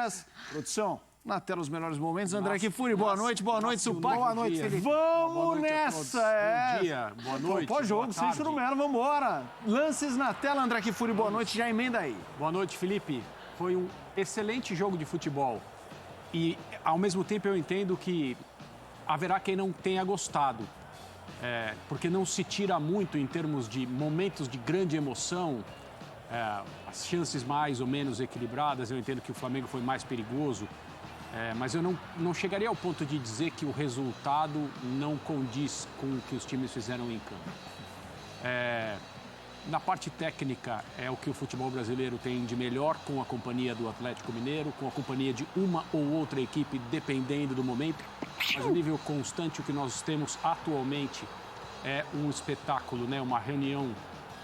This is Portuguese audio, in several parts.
Palmeiras. Produção, na tela os melhores momentos. André Kifuri, boa noite, Supac. Boa noite, Felipe. Vamos nessa! Bom dia, boa noite. Pós-jogo, sem churumelo, vamos embora. Lances na tela, André Kifuri, boa noite, já emenda aí. Boa noite, Felipe. Foi um excelente jogo de futebol. E, ao mesmo tempo, eu entendo que haverá quem não tenha gostado. Porque não se tira muito em termos de momentos de grande emoção. As chances mais ou menos equilibradas, eu entendo que o Flamengo foi mais perigoso. Mas eu não chegaria ao ponto de dizer que o resultado não condiz com o que os times fizeram em campo. Na parte técnica, é o que o futebol brasileiro tem de melhor, com a companhia do Atlético Mineiro, com a companhia de uma ou outra equipe, dependendo do momento. Mas o nível constante, o que nós temos atualmente, é um espetáculo, né? Uma reunião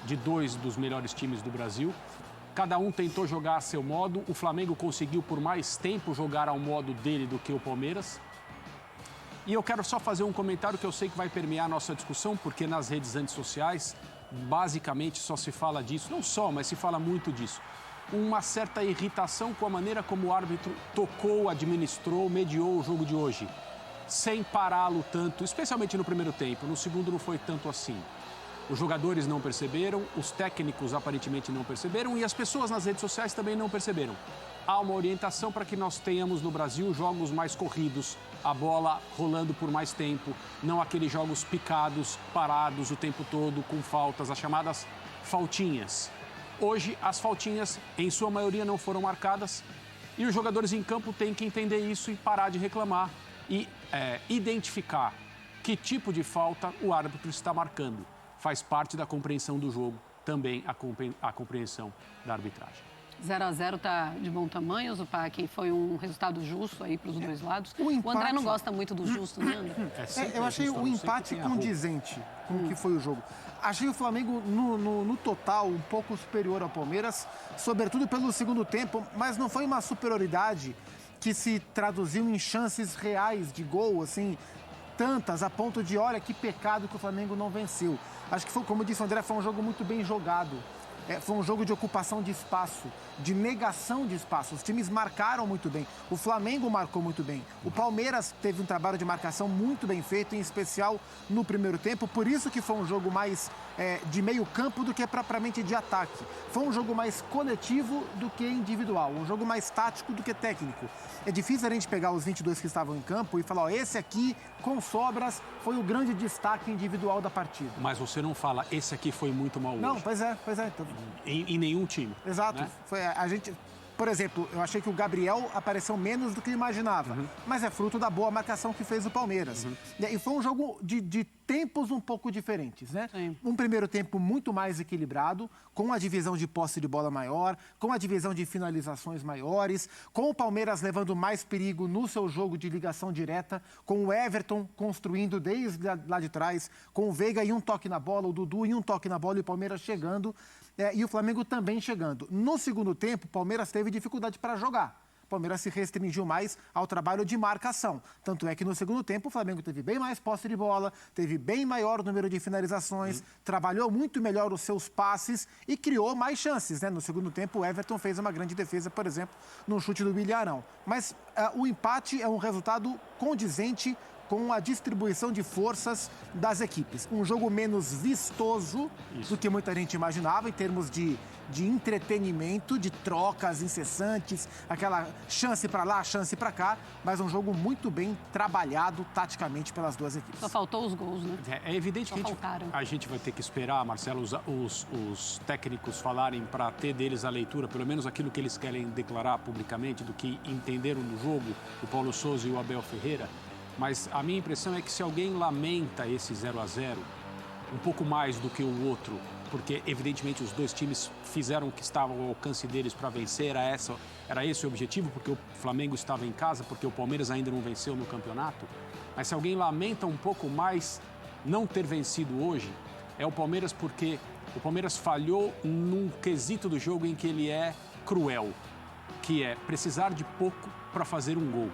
de dois dos melhores times do Brasil. Cada um tentou jogar a seu modo. O Flamengo conseguiu, por mais tempo, jogar ao modo dele do que o Palmeiras. E eu quero só fazer um comentário que eu sei que vai permear a nossa discussão, porque nas redes antissociais, basicamente, só se fala disso. Não só, mas se fala muito disso. Uma certa irritação com a maneira como o árbitro tocou, administrou, mediou o jogo de hoje. Sem pará-lo tanto, especialmente no primeiro tempo. No segundo não foi tanto assim. Os jogadores não perceberam, os técnicos aparentemente não perceberam e as pessoas nas redes sociais também não perceberam. Há uma orientação para que nós tenhamos no Brasil jogos mais corridos, a bola rolando por mais tempo, não aqueles jogos picados, parados o tempo todo, com faltas, as chamadas faltinhas. Hoje, as faltinhas, em sua maioria, não foram marcadas e os jogadores em campo têm que entender isso e parar de reclamar e identificar que tipo de falta o árbitro está marcando. Faz parte da compreensão do jogo, também a compreensão da arbitragem. 0-0 está de bom tamanho, Zupac, foi um resultado justo aí para os dois lados. O André não gosta muito do justo, né, André? Eu achei o empate condizente com o que foi o jogo. Achei o Flamengo, no total, um pouco superior ao Palmeiras, sobretudo pelo segundo tempo, mas não foi uma superioridade que se traduziu em chances reais de gol, assim, tantas, a ponto de, olha, que pecado que o Flamengo não venceu. Acho que foi, como disse o André, foi um jogo muito bem jogado. Foi um jogo de ocupação de espaço, de negação de espaço. Os times marcaram muito bem. O Flamengo marcou muito bem. O Palmeiras teve um trabalho de marcação muito bem feito, em especial no primeiro tempo. Por isso que foi um jogo mais de meio campo do que propriamente de ataque. Foi um jogo mais coletivo do que individual. Um jogo mais tático do que técnico. É difícil a gente pegar os 22 que estavam em campo e falar, ó, esse aqui, com sobras, foi o grande destaque individual da partida. Mas você não fala, esse aqui foi muito mal hoje. Não, pois é. Então... Em nenhum time. Exato. Né? Foi a gente, por exemplo, eu achei que o Gabriel apareceu menos do que eu imaginava, mas é fruto da boa marcação que fez o Palmeiras. E foi um jogo de tempos um pouco diferentes, né? Sim. Um primeiro tempo muito mais equilibrado, com a divisão de posse de bola maior, com a divisão de finalizações maiores, com o Palmeiras levando mais perigo no seu jogo de ligação direta, com o Everton construindo desde lá de trás, com o Veiga em um toque na bola, o Dudu em um toque na bola e o Palmeiras chegando. E o Flamengo também chegando. No segundo tempo, o Palmeiras teve dificuldade para jogar. O Palmeiras se restringiu mais ao trabalho de marcação. Tanto é que no segundo tempo o Flamengo teve bem mais posse de bola, teve bem maior número de finalizações, trabalhou muito melhor os seus passes e criou mais chances, né? No segundo tempo o Everton fez uma grande defesa, por exemplo, no chute do Ilharão. Mas o empate é um resultado condizente com a distribuição de forças das equipes. Um jogo menos vistoso do que muita gente imaginava, em termos de entretenimento, de trocas incessantes, aquela chance para lá, chance para cá, mas um jogo muito bem trabalhado taticamente pelas duas equipes. Só faltou os gols, né? É evidente que a gente vai ter que esperar, Marcelo, os técnicos falarem para ter deles a leitura, pelo menos aquilo que eles querem declarar publicamente, do que entenderam no jogo, o Paulo Sousa e o Abel Ferreira. Mas a minha impressão é que se alguém lamenta esse 0-0, um pouco mais do que o outro, porque evidentemente os dois times fizeram o que estava ao alcance deles para vencer, era esse o objetivo, porque o Flamengo estava em casa, porque o Palmeiras ainda não venceu no campeonato. Mas se alguém lamenta um pouco mais não ter vencido hoje, é o Palmeiras, porque o Palmeiras falhou num quesito do jogo em que ele é cruel, que é precisar de pouco para fazer um gol.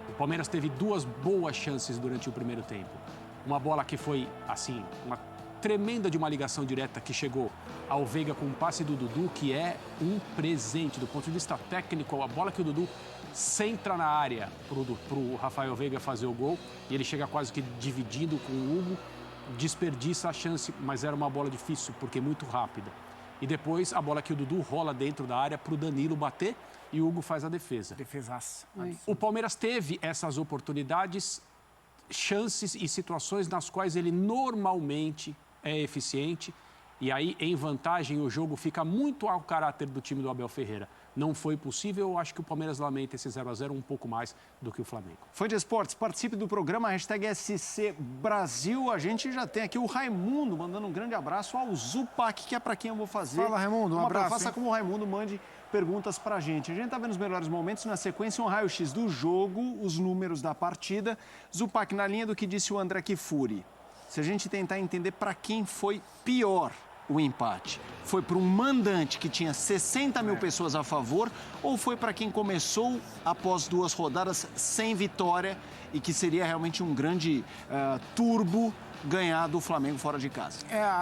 O Palmeiras teve duas boas chances durante o primeiro tempo. Uma bola que foi, assim, uma tremenda de uma ligação direta que chegou ao Veiga com o passe do Dudu, que é um presente do ponto de vista técnico. A bola que o Dudu centra na área para o Rafael Veiga fazer o gol e ele chega quase que dividindo com o Hugo, desperdiça a chance, mas era uma bola difícil porque é muito rápida. E depois a bola que o Dudu rola dentro da área para o Danilo bater e o Hugo faz a defesa. Defesaça. O Palmeiras teve essas oportunidades, chances e situações nas quais ele normalmente é eficiente. E aí, em vantagem, o jogo fica muito ao caráter do time do Abel Ferreira. Não foi possível, eu acho que o Palmeiras lamenta esse 0-0 um pouco mais do que o Flamengo. Fã de Esportes, participe do programa, hashtag SC Brasil. A gente já tem aqui o Raimundo mandando um grande abraço ao Zupac, que é para quem eu vou fazer. Fala, Raimundo, um abraço. Faça como o Raimundo, mande perguntas pra gente. A gente tá vendo os melhores momentos, na sequência um raio-x do jogo, os números da partida. Zupac, na linha do que disse o André Kfouri, se a gente tentar entender para quem foi pior o empate, foi para um mandante que tinha 60 mil pessoas a favor ou foi para quem começou após 2 rodadas sem vitória e que seria realmente um grande turbo ganhar do Flamengo fora de casa?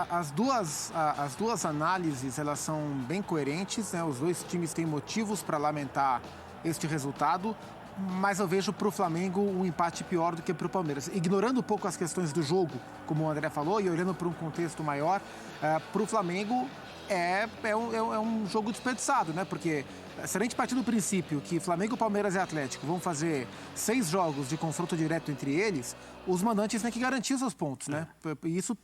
As duas análises, elas são bem coerentes, né? Os dois times têm motivos para lamentar este resultado, mas eu vejo para o Flamengo um empate pior do que para o Palmeiras. Ignorando um pouco as questões do jogo, como o André falou, e olhando para um contexto maior, para o Flamengo é um jogo desperdiçado, né? Porque se a gente partir do princípio que Flamengo, Palmeiras e Atlético vão fazer 6 jogos de confronto direto entre eles, os mandantes têm que garantir os seus pontos, né? Isso,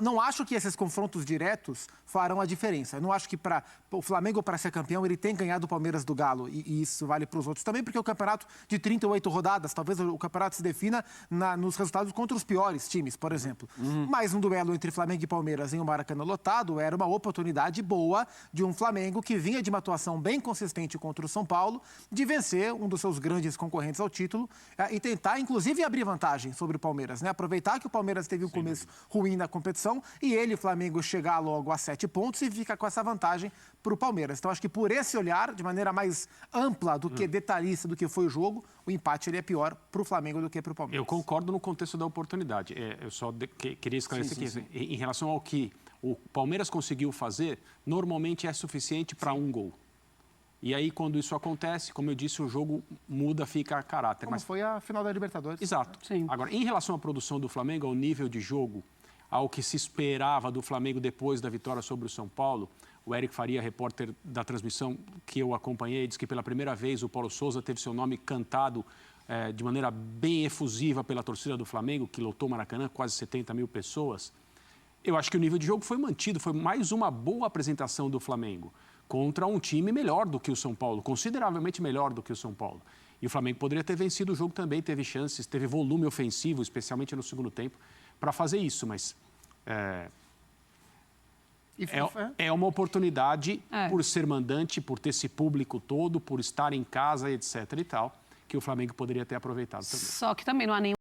não acho que esses confrontos diretos farão a diferença. Eu não acho que para o Flamengo, para ser campeão, ele tem ganhado o Palmeiras do Galo. E isso vale para os outros também, porque o campeonato de 38 rodadas, talvez o campeonato se defina nos resultados contra os piores times, por exemplo. Mas um duelo entre Flamengo e Palmeiras em um Maracanã lotado era uma oportunidade boa de um Flamengo que vinha de uma atuação bem consistente contra o São Paulo, de vencer um dos seus grandes concorrentes ao título e tentar, inclusive, abrir vantagem sobre o Palmeiras, né? Aproveitar que o Palmeiras teve um começo ruim na competição e ele, Flamengo, chegar logo a 7 pontos e ficar com essa vantagem para o Palmeiras. Então, acho que por esse olhar, de maneira mais ampla do que detalhista do que foi o jogo, o empate ele é pior para o Flamengo do que para o Palmeiras. Eu concordo no contexto da oportunidade. Eu só queria esclarecer aqui. Em relação ao que o Palmeiras conseguiu fazer, normalmente é suficiente para um gol. E aí, quando isso acontece, como eu disse, o jogo muda, fica a caráter. Mas foi a final da Libertadores. Exato. Sim. Agora, em relação à produção do Flamengo, ao nível de jogo, ao que se esperava do Flamengo depois da vitória sobre o São Paulo, o Eric Faria, repórter da transmissão que eu acompanhei, disse que pela primeira vez o Paulo Souza teve seu nome cantado de maneira bem efusiva pela torcida do Flamengo, que lotou Maracanã, quase 70 mil pessoas. Eu acho que o nível de jogo foi mantido, foi mais uma boa apresentação do Flamengo contra um time melhor do que o São Paulo, consideravelmente melhor do que o São Paulo. E o Flamengo poderia ter vencido o jogo também, teve chances, teve volume ofensivo, especialmente no segundo tempo, para fazer isso, mas é uma oportunidade, por ser mandante, por ter esse público todo, por estar em casa, etc. e tal, que o Flamengo poderia ter aproveitado também. Só que também não há nenhum